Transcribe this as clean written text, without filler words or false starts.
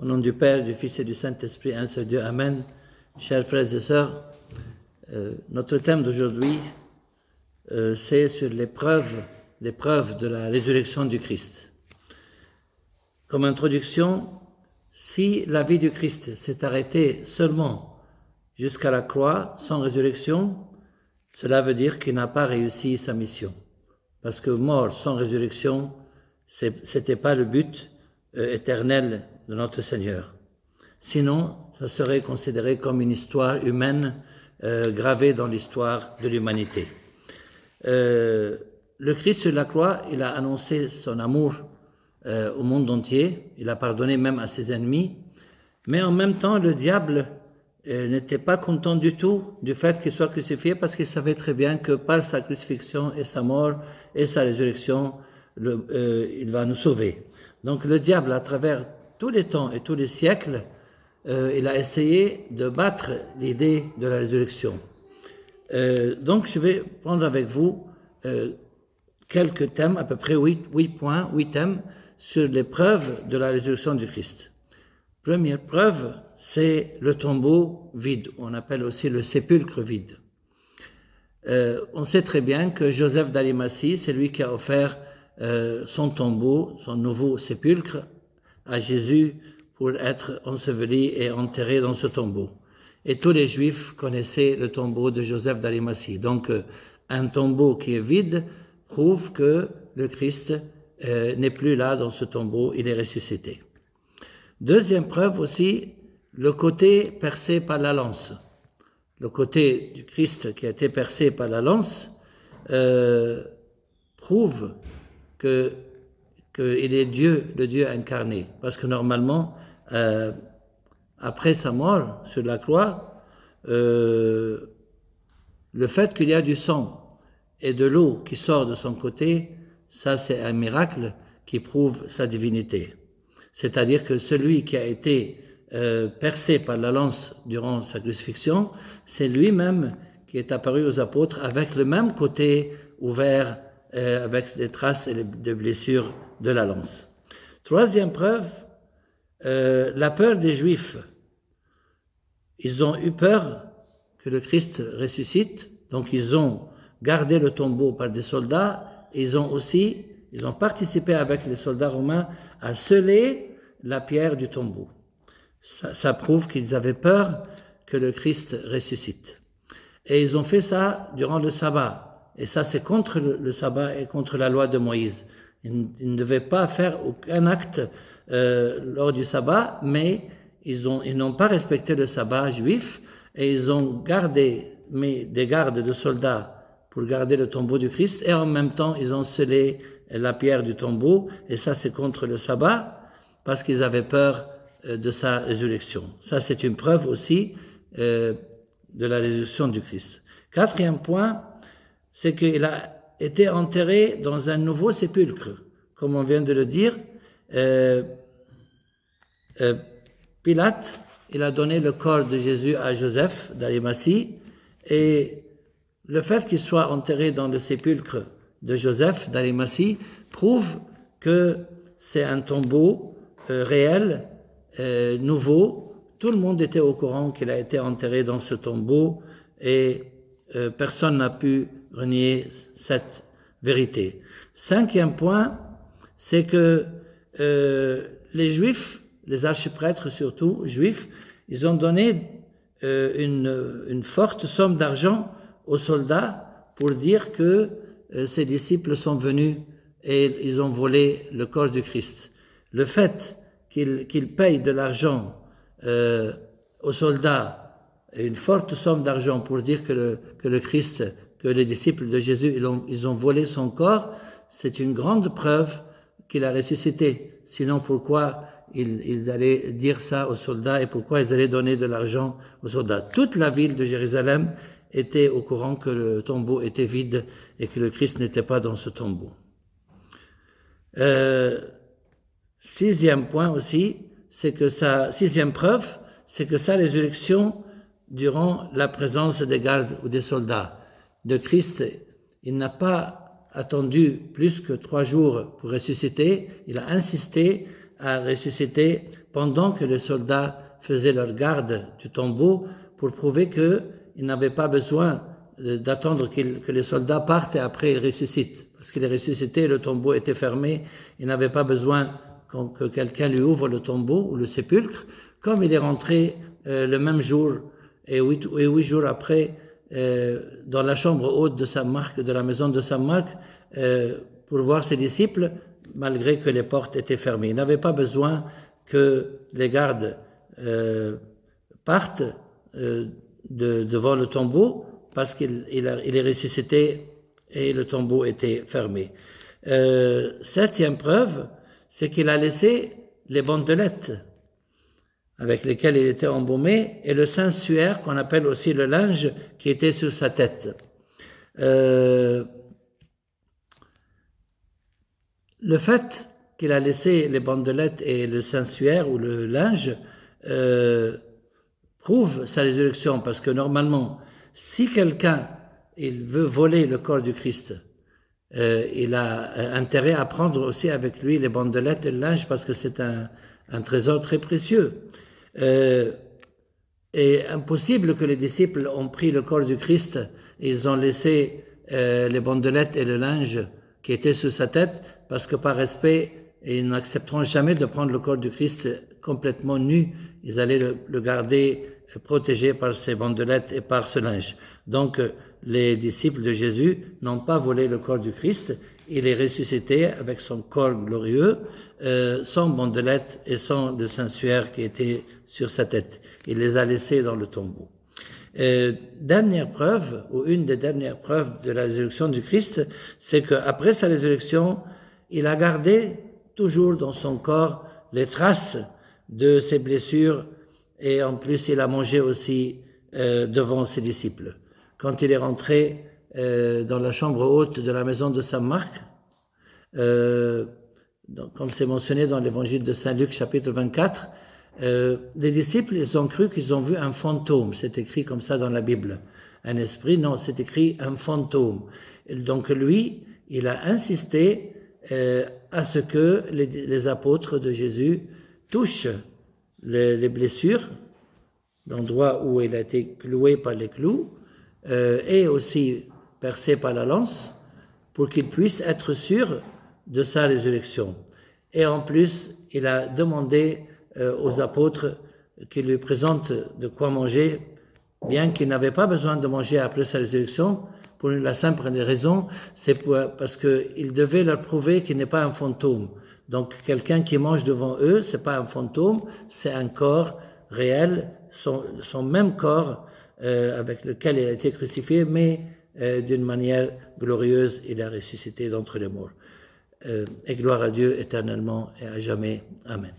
Au nom du Père, du Fils et du Saint-Esprit, un seul Dieu. Amen. Chers frères et sœurs, notre thème d'aujourd'hui, c'est sur l'épreuve de la résurrection du Christ. Comme introduction, si la vie du Christ s'est arrêtée seulement jusqu'à la croix, sans résurrection, cela veut dire qu'il n'a pas réussi sa mission. Parce que mort sans résurrection, c'était pas le but éternel de notre Seigneur. Sinon, ça serait considéré comme une histoire humaine gravée dans l'histoire de l'humanité. Le Christ sur la croix, il a annoncé son amour au monde entier, il a pardonné même à ses ennemis, mais en même temps, le diable n'était pas content du tout du fait qu'il soit crucifié parce qu'il savait très bien que par sa crucifixion et sa mort et sa résurrection, il va nous sauver. Donc le diable, à travers tous les temps et tous les siècles, il a essayé de battre l'idée de la résurrection. Donc je vais prendre avec vous quelques thèmes, à peu près 8 thèmes, sur les preuves de la résurrection du Christ. Première preuve, c'est le tombeau vide, on appelle aussi le sépulcre vide. On sait très bien que Joseph d'Arimathie, c'est lui qui a offert son tombeau, son nouveau sépulcre, à Jésus pour être enseveli et enterré dans ce tombeau. Et tous les Juifs connaissaient le tombeau de Joseph d'Arimathie. Donc, un tombeau qui est vide prouve que le Christ n'est plus là dans ce tombeau, il est ressuscité. Deuxième preuve aussi, le côté percé par la lance. Le côté du Christ qui a été percé par la lance prouve qu'il est Dieu, le Dieu incarné. Parce que normalement, après sa mort sur la croix, le fait qu'il y a du sang et de l'eau qui sort de son côté, ça c'est un miracle qui prouve sa divinité. C'est-à-dire que celui qui a été percé par la lance durant sa crucifixion, c'est lui-même qui est apparu aux apôtres avec le même côté ouvert, avec des traces et des blessures de la lance. Troisième preuve, la peur des Juifs. Ils ont eu peur que le Christ ressuscite, donc ils ont gardé le tombeau par des soldats, et ils ont participé avec les soldats romains à sceller la pierre du tombeau. Ça prouve qu'ils avaient peur que le Christ ressuscite. Et ils ont fait ça durant le sabbat. Et ça, c'est contre le sabbat et contre la loi de Moïse. Ils ne devaient pas faire aucun acte lors du sabbat, mais ils n'ont pas respecté le sabbat juif et ils ont gardé des gardes de soldats pour garder le tombeau du Christ et en même temps, ils ont scellé la pierre du tombeau et ça, c'est contre le sabbat parce qu'ils avaient peur de sa résurrection. Ça, c'est une preuve aussi de la résurrection du Christ. Quatrième point, c'est qu'il a été enterré dans un nouveau sépulcre. Comme on vient de le dire, Pilate, il a donné le corps de Jésus à Joseph d'Arimathie et le fait qu'il soit enterré dans le sépulcre de Joseph d'Arimathie prouve que c'est un tombeau réel, nouveau. Tout le monde était au courant qu'il a été enterré dans ce tombeau et personne n'a pu renier cette vérité. Cinquième point, c'est que les Juifs, les archiprêtres surtout juifs, ils ont donné une forte somme d'argent aux soldats pour dire que ses disciples sont venus et ils ont volé le corps du Christ. Le fait qu'ils payent de l'argent aux soldats, une forte somme d'argent pour dire que le Christ, que les disciples de Jésus, ils ont volé son corps, c'est une grande preuve qu'il a ressuscité. Sinon, pourquoi ils allaient dire ça aux soldats et pourquoi ils allaient donner de l'argent aux soldats? Toute la ville de Jérusalem était au courant que le tombeau était vide et que le Christ n'était pas dans ce tombeau. Sixième point aussi, sixième preuve, c'est que sa résurrection durant la présence des gardes ou des soldats. De Christ, il n'a pas attendu plus que 3 jours pour ressusciter, il a insisté a ressuscité pendant que les soldats faisaient leur garde du tombeau pour prouver qu'ils n'avaient pas besoin d'attendre que les soldats partent et après ils ressuscitent. Parce qu'il est ressuscité, le tombeau était fermé, il n'avait pas besoin que quelqu'un lui ouvre le tombeau ou le sépulcre. Comme il est rentré le même jour et 8 jours après dans la chambre haute de Saint Marc, de la maison de Saint Marc, pour voir ses disciples, malgré que les portes étaient fermées. Il n'avait pas besoin que les gardes partent devant le tombeau, parce qu'il est ressuscité et le tombeau était fermé. Septième preuve, c'est qu'il a laissé les bandelettes avec lesquelles il était embaumé et le saint suaire, qu'on appelle aussi le linge, qui était sur sa tête. Le fait qu'il a laissé les bandelettes et le saint suaire ou le linge prouve sa résurrection, parce que normalement, si quelqu'un il veut voler le corps du Christ, il a intérêt à prendre aussi avec lui les bandelettes et le linge, parce que c'est un trésor très précieux. Et impossible que les disciples ont pris le corps du Christ et ils ont laissé les bandelettes et le linge qui étaient sur sa tête, parce que par respect, ils n'accepteront jamais de prendre le corps du Christ complètement nu. Ils allaient le garder protégé par ces bandelettes et par ce linge. Donc, les disciples de Jésus n'ont pas volé le corps du Christ. Il est ressuscité avec son corps glorieux, sans bandelettes et sans le saint suaire qui était sur sa tête. Il les a laissés dans le tombeau. Dernière preuve, ou une des dernières preuves de la résurrection du Christ, c'est qu'après sa résurrection, il a gardé toujours dans son corps les traces de ses blessures, et en plus il a mangé aussi devant ses disciples. Quand il est rentré dans la chambre haute de la maison de Saint Marc, comme c'est mentionné dans l'évangile de Saint Luc chapitre 24, les disciples, ils ont cru qu'ils ont vu un fantôme. C'est écrit comme ça dans la Bible. Un esprit, non, c'est écrit un fantôme. Et donc lui, il a insisté à ce que les apôtres de Jésus touchent les blessures, l'endroit où il a été cloué par les clous, et aussi percé par la lance, pour qu'il puisse être sûr de sa résurrection. Et en plus, il a demandé aux apôtres qu'ils lui présentent de quoi manger, bien qu'il n'avait pas besoin de manger après sa résurrection, pour la simple raison, c'est parce qu'il devait leur prouver qu'il n'est pas un fantôme. Donc, quelqu'un qui mange devant eux, c'est pas un fantôme, c'est un corps réel, son même corps avec lequel il a été crucifié, mais d'une manière glorieuse, il a ressuscité d'entre les morts. Et gloire à Dieu éternellement et à jamais. Amen.